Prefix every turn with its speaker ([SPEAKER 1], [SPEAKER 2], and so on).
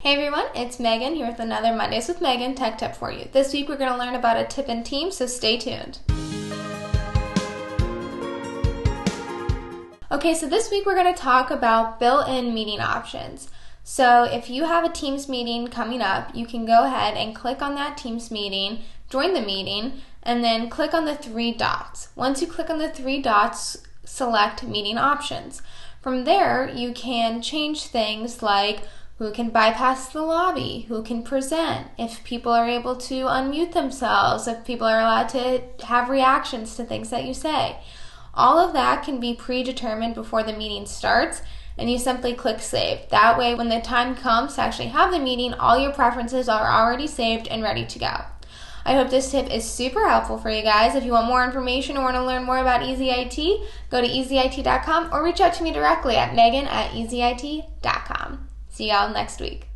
[SPEAKER 1] Hey everyone, it's Megan here with another Mondays with Megan tech tip for you. This week we're going to learn about a tip in Teams, so stay tuned. Okay, so this week we're going to talk about built-in meeting options. So if you have a Teams meeting coming up, you can go ahead and click on that Teams meeting, join the meeting, and then click on the three dots. Once you click on the three dots, select meeting options. From there, you can change things like who can bypass the lobby, who can present, if people are able to unmute themselves, if people are allowed to have reactions to things that you say. All of that can be predetermined before the meeting starts, and you simply click save. That way, when the time comes to actually have the meeting, all your preferences are already saved and ready to go. I hope this tip is super helpful for you guys. If you want more information or want to learn more about EasyIT, go to easyit.com or reach out to me directly at megan@easyit.com. See y'all next week.